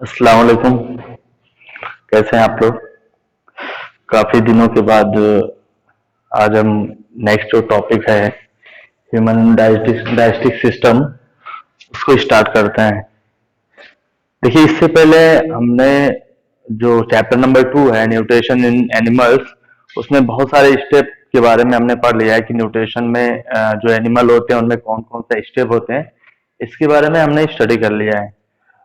अस्सलाम वालेकुम। कैसे हैं आप लोग? काफी दिनों के बाद आज हम नेक्स्ट जो टॉपिक है ह्यूमन डाइजेस्टिक सिस्टम उसको स्टार्ट करते हैं। देखिए, इससे पहले हमने जो चैप्टर नंबर 2 है न्यूट्रिशन इन एनिमल्स, उसमें बहुत सारे स्टेप के बारे में हमने पढ़ लिया है कि न्यूट्रिशन में जो एनिमल होते हैं उनमें कौन कौन से स्टेप होते हैं, इसके बारे में हमने स्टडी कर लिया है।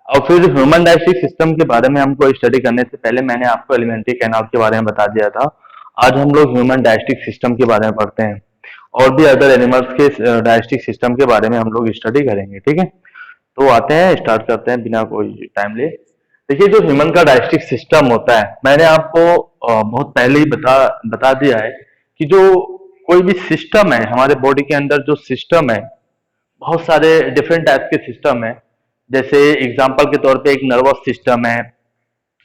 और फिर ह्यूमन डाइजेस्टिक सिस्टम के बारे में हमको स्टडी करने से पहले मैंने आपको एलिमेंट्री कैनाल के बारे में बता दिया था। आज हम लोग ह्यूमन डाइजेस्टिक सिस्टम के बारे में पढ़ते हैं और भी अदर एनिमल्स के डाइजेस्टिक सिस्टम के बारे में हम लोग स्टडी करेंगे। ठीक है, तो आते हैं, स्टार्ट करते हैं बिना कोई टाइम लिए। देखिए, जो ह्यूमन का डाइजेस्टिक सिस्टम होता है, मैंने आपको बहुत पहले ही बता दिया है कि जो कोई भी सिस्टम है हमारे बॉडी के अंदर, जो सिस्टम है बहुत सारे डिफरेंट टाइप के सिस्टम है। जैसे एग्जांपल के तौर पे एक नर्वस सिस्टम है,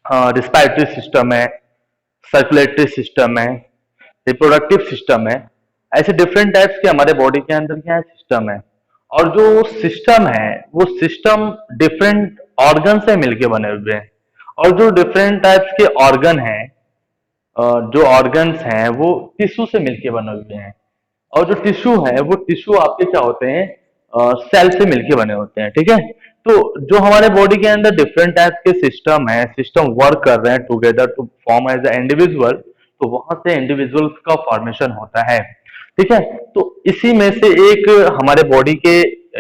रिस्पायरेटरी सिस्टम है, सर्कुलेटरी सिस्टम है, रिप्रोडक्टिव सिस्टम है। ऐसे डिफरेंट टाइप्स के हमारे बॉडी के अंदर क्या है, सिस्टम है। और जो सिस्टम है वो सिस्टम डिफरेंट ऑर्गन से मिलके बने हुए हैं। और जो डिफरेंट टाइप्स के ऑर्गन हैं, जो ऑर्गन्स हैं वो टिश्यू से मिलके बने हुए हैं। और जो टिश्यू है वो टिश्यू आपके क्या होते हैं, सेल से मिलके बने होते हैं। ठीक है, तो जो हमारे बॉडी के अंदर डिफरेंट टाइप के सिस्टम है, सिस्टम वर्क कर रहे हैं together to form as a individual, तो वहां से इंडिविजुअल्स का फॉर्मेशन होता है। ठीक है, तो इसी में से एक हमारे बॉडी के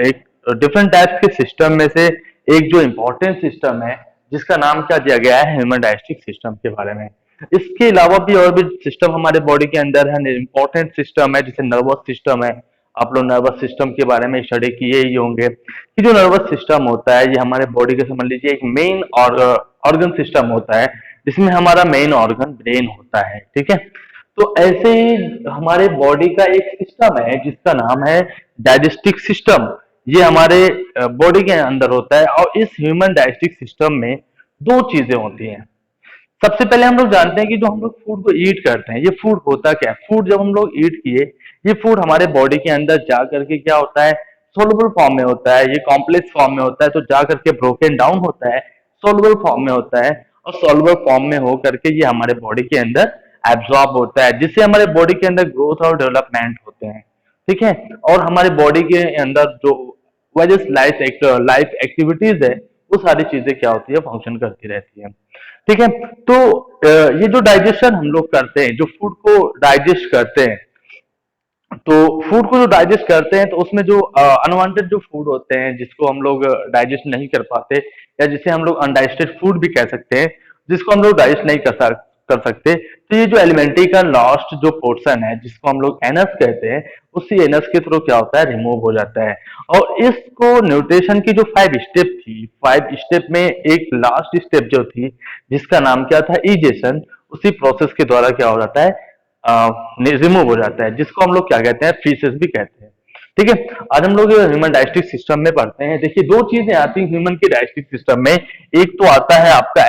एक डिफरेंट टाइप्स के सिस्टम में से एक जो इंपॉर्टेंट सिस्टम है, जिसका नाम क्या दिया गया है, ह्यूमन डाइजेस्टिक सिस्टम के बारे में। इसके अलावा भी और भी सिस्टम हमारे बॉडी के अंदर है, इंपॉर्टेंट सिस्टम है, जैसे नर्वस सिस्टम है। आप लोग नर्वस सिस्टम के बारे में स्टडी किए ही होंगे कि जो नर्वस सिस्टम होता है ये हमारे बॉडी के, समझ लीजिए, एक मेन ऑर्गन सिस्टम होता है, जिसमें हमारा मेन ऑर्गन ब्रेन होता है। ठीक है, तो ऐसे ही हमारे बॉडी का एक सिस्टम है जिसका नाम है डाइजेस्टिक सिस्टम। ये हमारे बॉडी के अंदर होता है। और इस ह्यूमन डाइजेस्टिक सिस्टम में दो चीजें होती हैं। सबसे पहले हम लोग जानते हैं कि जो हम लोग फूड को ईट करते हैं, ये फूड होता क्या है। फूड जब हम लोग ईट किए, ये फूड हमारे बॉडी के अंदर जा करके क्या होता है, सोलुबल फॉर्म में होता है, ये कॉम्प्लेक्स फॉर्म में होता है, तो जा करके ब्रोकन डाउन होता है, सोलुबल फॉर्म में होता है। और सोलुबल फॉर्म में हो करके ये हमारे बॉडी के अंदर एब्जॉर्ब होता है, जिससे हमारे बॉडी के अंदर ग्रोथ और डेवलपमेंट होते हैं। ठीक है, और हमारे बॉडी के अंदर जो वजह लाइफ एक्टिविटीज है, वो सारी चीजें क्या होती है, फंक्शन करती रहती है। ठीक है, तो ये जो डाइजेशन हम लोग करते हैं, जो फूड को डाइजेस्ट करते हैं, तो फूड को जो डाइजेस्ट करते हैं, तो उसमें जो अनवांटेड जो फूड होते हैं, जिसको हम लोग डाइजेस्ट नहीं कर पाते, या जिसे हम लोग अनडाइजेस्टेड फूड भी कह सकते हैं, जिसको हम लोग डाइजेस्ट नहीं कर सकते, तो ये जो एलिमेंट्री का लास्ट जो पोर्शन है, जिसको हम लोग एनस कहते हैं, उसी एनस के थ्रू क्या होता है, रिमूव हो जाता है। और इसको न्यूट्रिशन की जो 5 स्टेप थी, 5 स्टेप में एक लास्ट स्टेप जो थी, जिसका नाम क्या था, इजेशन, उसी प्रोसेस के द्वारा क्या हो जाता है, रिमूव हो जाता है, जिसको हम लोग क्या कहते हैं, फीसेस भी कहते हैं। ठीक है, आज हम लोग ह्यूमन डाइजेस्टिक सिस्टम में पढ़ते हैं। देखिए, दो चीजें आती हैं ह्यूमन के डाइजेस्टिक सिस्टम में। एक तो आता है आपका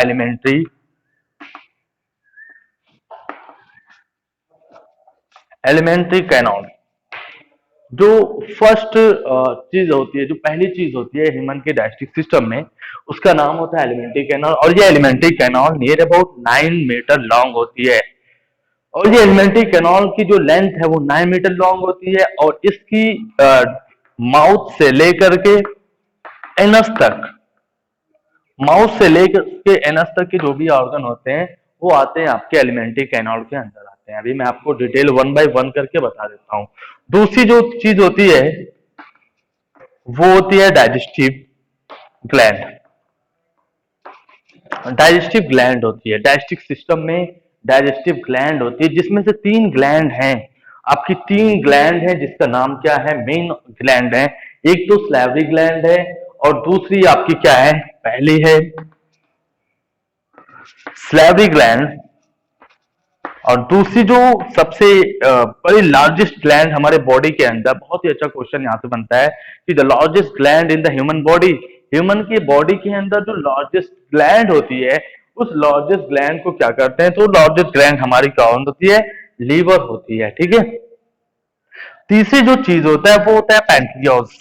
एलिमेंट्री कैनॉल। जो फर्स्ट चीज होती है, जो पहली चीज होती है ह्यूमन के डाइजेस्टिक सिस्टम में, उसका नाम होता है एलिमेंट्री कैनॉल। और ये alimentary canal near about 9 metre long होती है। और ये एलिमेंट्री कैनॉल की जो लेंथ है वो 9 मीटर लॉन्ग होती है। और इसकी माउथ से लेकर के एनस तक, माउथ से लेकर के एनस तक के जो भी ऑर्गन होते हैं, वो आते हैं आपके एलिमेंट्री कैनॉल के अंदर आते हैं। अभी मैं आपको डिटेल 1 बाय 1 करके बता देता हूँ। दूसरी जो चीज होती है वो होती है डाइजेस्टिव ग्लैंड। डाइजेस्टिव ग्लैंड होती है डाइजेस्टिव सिस्टम में, डाइजेस्टिव ग्लैंड होती है, जिसमें से 3 ग्लैंड हैं। आपकी 3 ग्लैंड है, जिसका नाम क्या है, मेन ग्लैंड है। एक तो स्लैवरी ग्लैंड है, और दूसरी आपकी क्या है, पहली है स्लैवरी ग्लैंड। और दूसरी जो सबसे बड़ी लार्जेस्ट ग्लैंड हमारे बॉडी के अंदर, बहुत ही अच्छा क्वेश्चन यहाँ से बनता है कि the largest gland in the human body, human की बॉडी के अंदर जो लार्जेस्ट ग्लैंड होती है, उस लार्जेस्ट ग्लैंड को क्या करते हैं, तो लार्जेस्ट ग्लैंड हमारी कौन होती है, लीवर होती है। ठीक है, तीसरी जो चीज होता है वो होता है पैंक्रियास।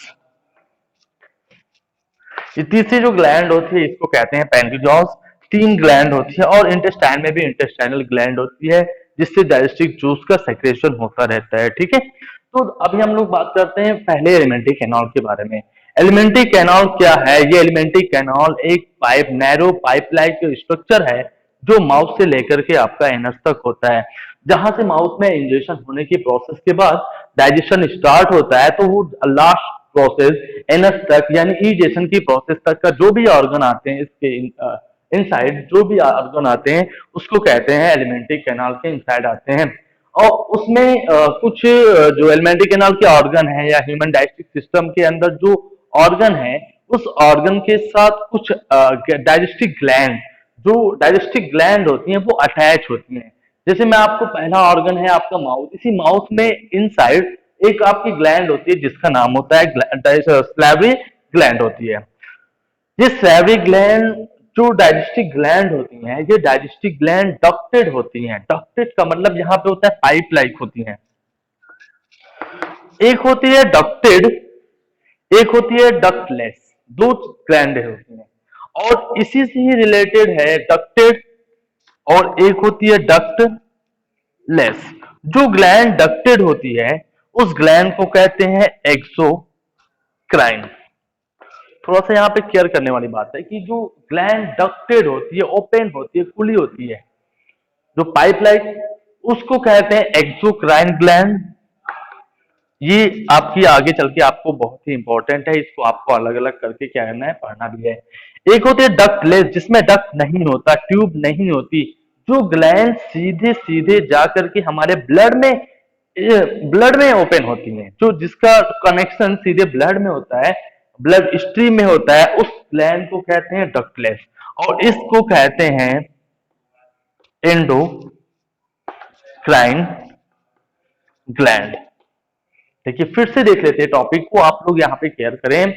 ये तीसरी जो ग्लैंड होती है इसको कहते हैं पैंक्रियास। तीन ग्लैंड होती है और इंटेस्टाइन में भी इंटेस्टाइनल ग्लैंड होती है जिससे डाइजेस्टिव जूस का सेक्रेशन होता रहता है। ठीक है, तो अभी हम लोग बात करते हैं पहले एलिमेंट्री कैनाल के बारे में। एलिमेंट्री कैनाल क्या है? ये एलिमेंट्री कैनाल एक pipe, narrow pipe like structure है जो माउथ से लेकर के आपका एनस तक होता है। जहां से माउथ में इंजेक्शन होने की प्रोसेस के बाद डाइजेशन स्टार्ट होता है, तो वो लास्ट प्रोसेस एनस तक यानी इजेशन की प्रोसेस तक का जो भी ऑर्गन आते हैं इसके इनसाइड, जो भी ऑर्गन आते हैं उसको कहते हैं एलिमेंट्री कैनाल के इनसाइड आते हैं। और उसमें कुछ जो एलिमेंट्री कैनाल के ऑर्गन है या ह्यूमन डाइजेस्टिव सिस्टम के अंदर जो ऑर्गन है उस ऑर्गन के साथ कुछ डाइजेस्टिव ग्लैंड, जो डाइजेस्टिव ग्लैंड होती हैं वो अटैच होती हैं। जैसे मैं आपको, पहला ऑर्गन है आपका माउथ, इसी माउथ में इनसाइड एक आपकी ग्लैंड होती है जिसका नाम होता है स्लैवरी ग्लैंड होती है। ये स्लैवरी ग्लैंड जो डाइजेस्टिव ग्लैंड होती हैं, ये डाइजेस्टिव ग्लैंड डक्टेड होती हैं। डक्टेड का मतलब यहाँ पे होता है पाइप लाइक होती हैं। एक होती है डक्टेड, एक होती है डक्टलेस। दो ग्लैंड होती हैं और इसी से ही रिलेटेड है डक्टेड, और एक होती है डक्टलेस। जो ग्लैंड डक्टेड होती है उस ग्लैंड को कहते हैं एक्सोक्राइन। थोड़ा सा यहाँ पे केयर करने वाली बात है कि जो ग्लैंड डक्टेड होती है, ओपन होती है, खुली होती है, जो पाइप लाइक, उसको कहते हैं एक्सोक्राइन ग्लैंड। ये आपकी आगे चल के आपको बहुत ही इंपॉर्टेंट है, इसको आपको अलग अलग करके क्या करना है, पढ़ना भी है। एक होती है डक्टलेस जिसमें डक्ट नहीं होता, ट्यूब नहीं होती, जो ग्लैंड सीधे सीधे जा करके हमारे ब्लड में ओपन होती है, जो जिसका कनेक्शन सीधे ब्लड में होता है, ब्लड स्ट्रीम में होता है, उस ग्लैंड को कहते हैं डक्टलेस। और इसको कहते हैं एंडोक्राइन ग्लैंड। देखिए फिर से देख लेते हैं टॉपिक को, आप लोग यहाँ पे केयर करें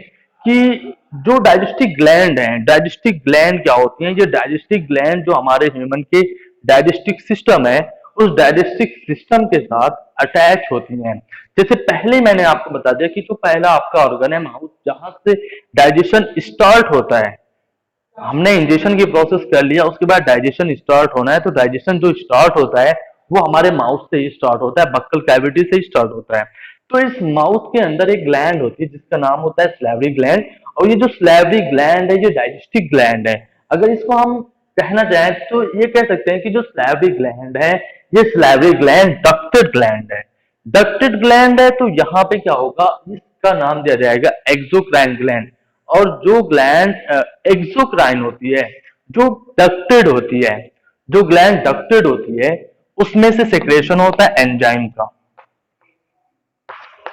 कि जो डाइजेस्टिव ग्लैंड है, डाइजेस्टिव ग्लैंड क्या होती है? ये डाइजेस्टिव ग्लैंड जो हमारे ह्यूमन के डाइजेस्टिव सिस्टम है उस डाइजेस्टिव सिस्टम के साथ अटैच होती हैं। जैसे पहले मैंने आपको बता दिया कि जो पहला आपका ऑर्गन है माउथ, जहां से डाइजेशन स्टार्ट होता है, हमने इंजेक्शन की प्रोसेस कर लिया, उसके बाद डाइजेशन स्टार्ट होना है, तो डाइजेशन जो स्टार्ट होता है वो हमारे माउथ से ही स्टार्ट होता है, बक्कल कैविटी से ही स्टार्ट होता है। तो इस माउथ के अंदर एक ग्लैंड होती है जिसका नाम होता है स्लैवरी ग्लैंड, और ये जो स्लैवरी ग्लैंड है ये डाइजेस्टिव ग्लैंड है। अगर इसको हम कहना चाहें तो ये कह सकते हैं कि जो स्लैवरी ग्लैंड है ये स्लैवरी ग्लैंड डक्टेड ग्लैंड है। डक्टेड ग्लैंड है तो यहाँ पे क्या होगा, इसका नाम दिया जाएगा एक्सोक्राइन ग्लैंड। और जो ग्लैंड एक्सोक्राइन होती है, जो डक्टेड होती है, जो ग्लैंड डक्टेड होती है उसमें से सेक्रेशन होता है एंजाइम का।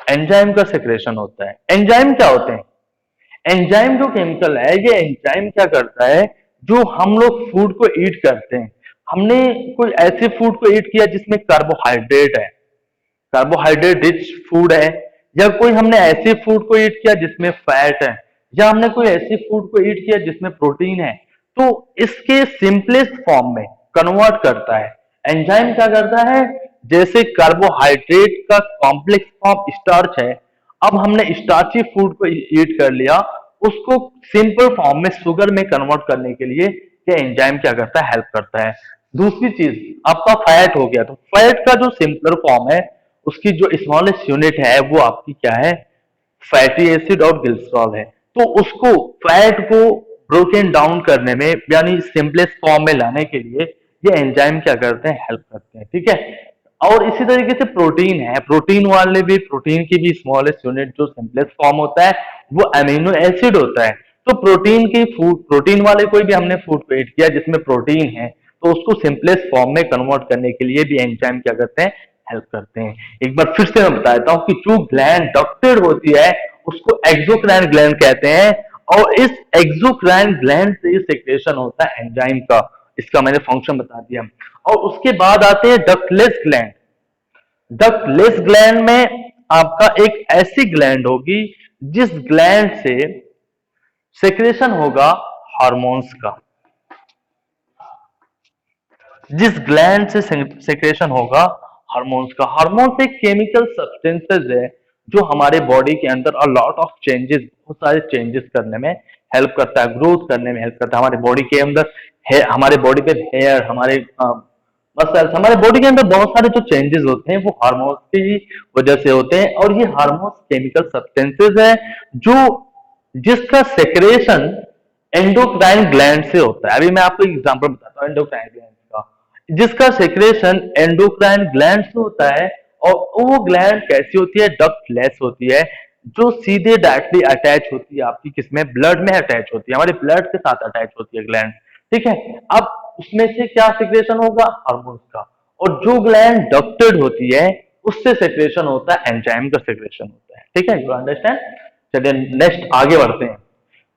एंजाइम का सेक्रेशन होता है। एंजाइम क्या होते हैं? एंजाइम जो केमिकल है, ये एंजाइम क्या करता है, जो हम लोग फूड को ईट करते हैं, हमने कोई ऐसे फूड को ईट किया जिसमें कार्बोहाइड्रेट है, कार्बोहाइड्रेट रिच फूड है, या कोई हमने ऐसे फूड को ईट किया जिसमें फैट है, या हमने कोई ऐसे फूड को ईट किया जिसमें प्रोटीन है, तो इसके सिंपलेस्ट फॉर्म में कन्वर्ट करता है। एंजाइम क्या करता है, जैसे कार्बोहाइड्रेट का कॉम्प्लेक्स फॉर्म स्टार्च है, अब हमने स्टार्ची फूड को ईट कर लिया, उसको सिंपल फॉर्म में शुगर में कन्वर्ट करने के लिए ये एंजाइम क्या करता है, हेल्प करता है। दूसरी चीज, आपका फैट हो गया, तो फैट का जो सिंपलर फॉर्म है उसकी जो स्मॉलेस्ट यूनिट है वो आपकी क्या है, फैटी एसिड और ग्लिसरॉल है। तो उसको, फैट को ब्रोकन डाउन करने में यानी सिंपलेस्ट फॉर्म में लाने के लिए ये एंजाइम क्या करते हैं, हेल्प करते हैं। ठीक है, और इसी तरीके से प्रोटीन है, प्रोटीन वाले भी, प्रोटीन की भी स्मॉलेस्ट यूनिट जो सिंपलेस्ट फॉर्म होता है वो अमीनो एसिड होता है। तो प्रोटीन की फूड, प्रोटीन वाले कोई भी हमने फूड को ईट किया जिसमें प्रोटीन है, तो उसको सिंपलेस्ट फॉर्म में कन्वर्ट करने के लिए भी एंजाइम क्या करते हैं, हेल्प करते हैं। एक बार फिर से मैं बता देता हूँ कि जो ग्लैंड डक्टेड होती है उसको एक्सोक्राइन ग्लैंड कहते हैं, और इस एक्सोक्राइन ग्लैंड से ये सेक्रेशन होता है एंजाइम का। इसका मैंने फंक्शन बता दिया। और उसके बाद आते हैं डक्टलेस ग्लैंड। डक्टलेस ग्लैंड में आपका एक ऐसी ग्लैंड होगी जिस ग्लैंड से सेक्रेशन होगा हार्मोन्स का, जिस ग्लैंड से सेक्रेशन होगा हार्मोन्स का। हार्मोन्स एक केमिकल सब्सटेंसेस है जो हमारे बॉडी के अंदर अ लॉट ऑफ चेंजेस, बहुत सारे चेंजेस करने में हेल्प करता है, ग्रोथ करने में हेल्प करता है। हमारे बॉडी के अंदर है, हमारे बॉडी पे हेयर, हमारे मसल्स, हमारे बॉडी के अंदर बहुत सारे जो चेंजेस होते हैं वो हार्मोन्स की वजह से होते हैं। और ये हार्मोन्स केमिकल सब्सटेंसेस है जो जिसका सेक्रेशन एंडोक्राइन ग्लैंड से होता है। अभी मैं आपको एग्जांपल बताता हूँ एंडोक्राइन ग्लैंड का, जिसका सेक्रेशन एंडोक्राइन ग्लैंड से होता है। और वो ग्लैंड कैसी होती है, डक्टलेस होती है, जो सीधे डायरेक्टली अटैच होती है आपकी किसमें, ब्लड में अटैच होती है, हमारे ब्लड के साथ अटैच होती है ग्लैंड। ठीक है, अब उसमें से क्या सेक्रेशन होगा, हार्मोन्स का। और जो ग्लैंड डक्टेड होती है उससे सेक्रेशन होता है एंजाइम का सेक्रेशन होता है। ठीक है, यू अंडरस्टैंड। चलिए नेक्स्ट आगे बढ़ते हैं।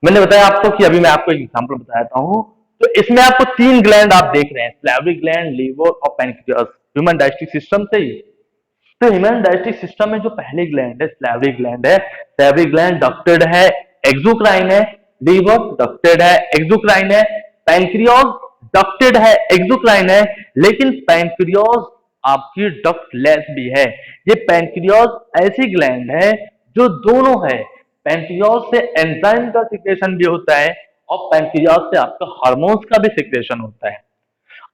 मैंने बताया आपको कि अभी मैं आपको एक एग्जांपल बताता हूँ। तो इसमें आपको तीन ग्लैंड आप देख रहे हैं, स्लैवरी ग्लैंड, लीवर और पैंक्रियास, ह्यूमन डाइजेस्टिव सिस्टम से ही। तो ह्यूमन डाइजेस्टिव सिस्टम में जो पहली ग्लैंड है स्लैवरी ग्लैंड है। स्लैवरी ग्लैंड डक्टेड है, एक्सोक्राइन है। लीवर डक्टेड है, एक्सोक्राइन है। पैंक्रियास डक्टेड है, एक्सोक्राइन है। लेकिन पैंक्रियास आपकी डक्टलेस भी है। ये पैंक्रियास ऐसी ग्लैंड है जो दोनों है, पैंक्रियास से एंजाइम का सिक्रेशन भी होता है और पैंक्रियास से आपका हार्मोन्स का भी सिक्रेशन होता है।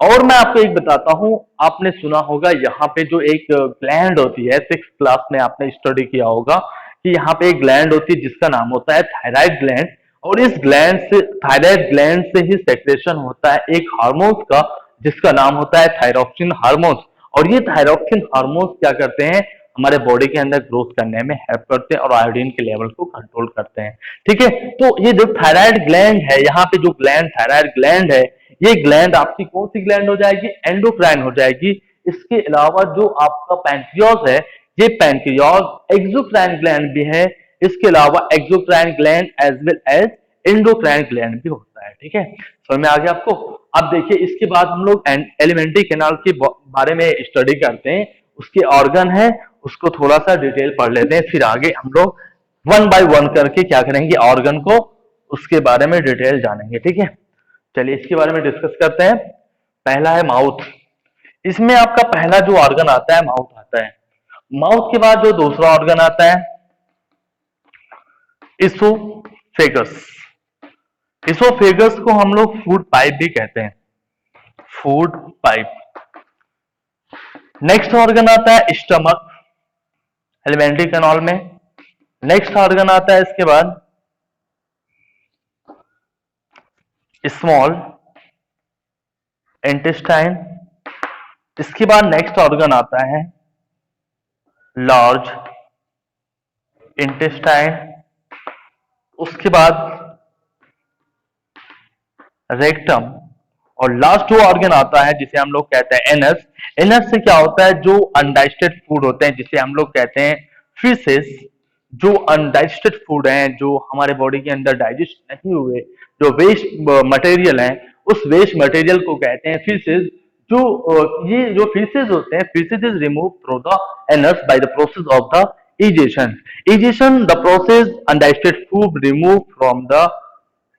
और मैं आपको एक बताता हूं, आपने सुना होगा यहाँ पे जो एक ग्लैंड होती है, 6th क्लास में आपने स्टडी किया होगा कि यहाँ पे एक ग्लैंड होती है जिसका नाम होता है थायराइड ग्लैंड। और इस ग्लैंड से, थायराइड ग्लैंड से ही सेक्रेशन होता है एक हार्मोन्स का जिसका नाम होता है थायरोक्सिन हार्मोन्स। और ये थायरोक्सिन हार्मोन्स क्या करते हैं, हमारे बॉडी के अंदर ग्रोथ करने में हेल्प करते हैं और आयोडीन के लेवल को कंट्रोल करते हैं। ठीक है, तो ये जो थायराइड ग्लैंड है, यहाँ पे जो ग्लैंड थायराइड ग्लैंड है, ये ग्लैंड आपकी कौन सी ग्लैंड हो जाएगी, एंडोक्राइन हो जाएगी। इसके अलावा जो आपका पैंक्रियास है, ये पैंक्रियास एक्सोक्राइन ग्लैंड भी है। इसके अलावा exocrine gland as well as endocrine gland भी होता है। ठीक है, समझ में आ गया आपको। अब देखिए इसके बाद हम लोग एलिमेंट्री कैनाल के बारे में स्टडी करते हैं, उसके ऑर्गन है, उसको थोड़ा सा डिटेल पढ़ लेते हैं, फिर आगे हम लोग वन बाय वन करके क्या करेंगे, ऑर्गन को उसके बारे में डिटेल जानेंगे। ठीक है, चलिए इसके बारे में डिस्कस करते हैं। पहला है माउथ। इसमें आपका पहला जो ऑर्गन आता है माउथ आता है। माउथ के बाद जो दूसरा ऑर्गन आता है इसोफेगस। इसोफेगस को हम लोग फूड पाइप भी कहते हैं, फूड पाइप। नेक्स्ट ऑर्गन आता है स्टमक, एलिमेंट्री कैनाल में। नेक्स्ट ऑर्गन आता है इसके बाद स्मॉल इंटेस्टाइन। इसके बाद नेक्स्ट ऑर्गन आता है लार्ज इंटेस्टाइन। उसके बाद रेक्टम। और लास्ट जो ऑर्गन आता है जिसे हम लोग कहते हैं एनस। एनस से क्या होता है, जो अनडाइजेस्टेड फूड होते हैं जिसे हम लोग कहते हैं फिशेस, जो अनडाइजेस्टेड फूड हैं, जो हमारे बॉडी के अंदर डाइजेस्ट नहीं हुए, जो वेस्ट मटेरियल है, उस वेस्ट मटेरियल को कहते हैं फिशेस। जो ये जो फिशेस होते हैं, fishes is remove through the anus by the process of the egestion. Egestion the process undigested food remove from the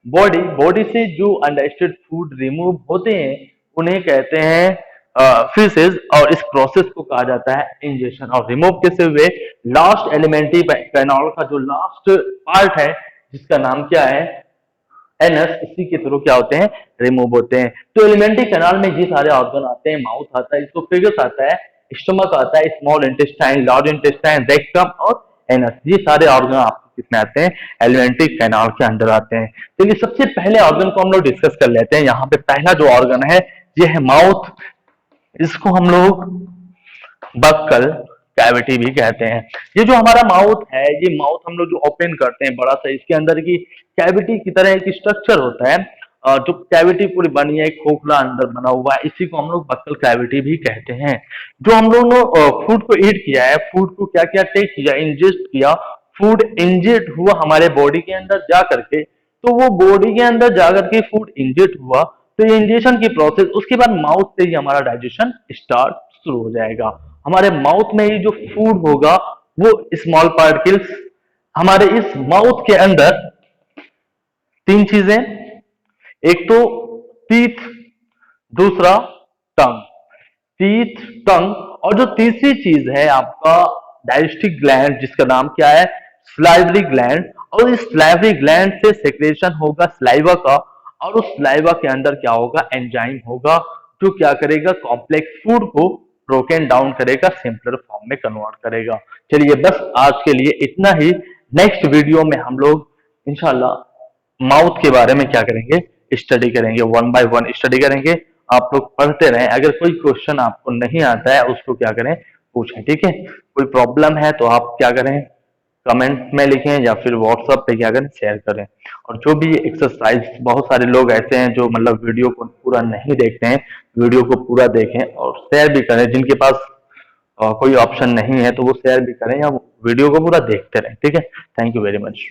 body. Body से जो अनडाइजेस्टेड फूड रिमूव होते हैं उन्हें कहते हैं फिशेस, और इस प्रोसेस को कहा जाता है इंजेक्शन। और रिमूव कैसे हुए, लास्ट एलिमेंट्री कैनाल का जो लास्ट पार्ट है जिसका नाम क्या है, एनस, इसी के थ्रू क्या होते हैं, रिमूव होते हैं। तो एलिमेंट्री कैनाल में ये सारे ऑर्गन आते हैं, माउथ आता है, इसोफेगस आता है, स्टमक आता है, small intestine, large intestine, rectum और एनस। ये सारे ऑर्गन आपको किसमें आते हैं, एलिमेंट्री कैनाल के अंदर आते हैं। चलिए सबसे पहले ऑर्गन को हम लोग डिस्कस कर लेते हैं। यहाँ पे पहला जो ऑर्गन है ये है माउथ। इसको हम लोग बक्कल कैविटी भी कहते हैं। ये जो हमारा माउथ है, ये माउथ हम लोग जो ओपन करते हैं बड़ा सा, इसके अंदर की कैविटी की तरह एक स्ट्रक्चर होता है, जो कैविटी पूरी बनी है, एक खोखला अंदर बना हुआ है, इसी को हम लोग बक्कल कैविटी भी कहते हैं। जो हम लोग ने फूड को ईट किया है, फूड को क्या क्या टेक किया, इंजेस्ट किया, फूड इंजेक्ट हुआ हमारे बॉडी के अंदर जा करके, तो वो बॉडी के अंदर जाकर के फूड इंजेक्ट हुआ, तो ये इंजेक्शन की प्रोसेस, उसके बाद माउथ से ही हमारा डाइजेशन स्टार्ट शुरू हो जाएगा। हमारे माउथ में ही जो फूड होगा वो स्मॉल पार्टिकल्स, हमारे इस माउथ के अंदर तीन चीजें, एक तो टीथ, दूसरा टंग, टीथ, टंग, और जो तीसरी चीज है आपका डाइजेस्टिव ग्लैंड जिसका नाम क्या है, सलाइवरी ग्लैंड, और इस सलाइवरी ग्लैंड से सेक्रेशन होगा सलाइवा का, और उस सलाइवा के अंदर क्या होगा, एंजाइम होगा जो क्या करेगा, कॉम्प्लेक्स फूड को ब्रोकन डाउन करेगा, सिंपलर फॉर्म में कन्वर्ट करेगा। चलिए बस आज के लिए इतना ही। नेक्स्ट वीडियो में हम लोग इंशाल्लाह माउथ के बारे में क्या करेंगे, स्टडी करेंगे, वन बाय वन स्टडी करेंगे। आप लोग पढ़ते रहें, अगर कोई क्वेश्चन आपको नहीं आता है उसको क्या करें, पूछें, ठीक है। कोई प्रॉब्लम है तो आप क्या करें, कमेंट में लिखें या फिर व्हाट्सएप पे क्या करें, शेयर करें। और जो भी एक्सरसाइज, बहुत सारे लोग ऐसे हैं जो मतलब वीडियो को पूरा नहीं देखते हैं, वीडियो को पूरा देखें और शेयर भी करें। जिनके पास कोई ऑप्शन नहीं है तो वो शेयर भी करें या वीडियो को पूरा देखते रहें, ठीक है। Thank you very much.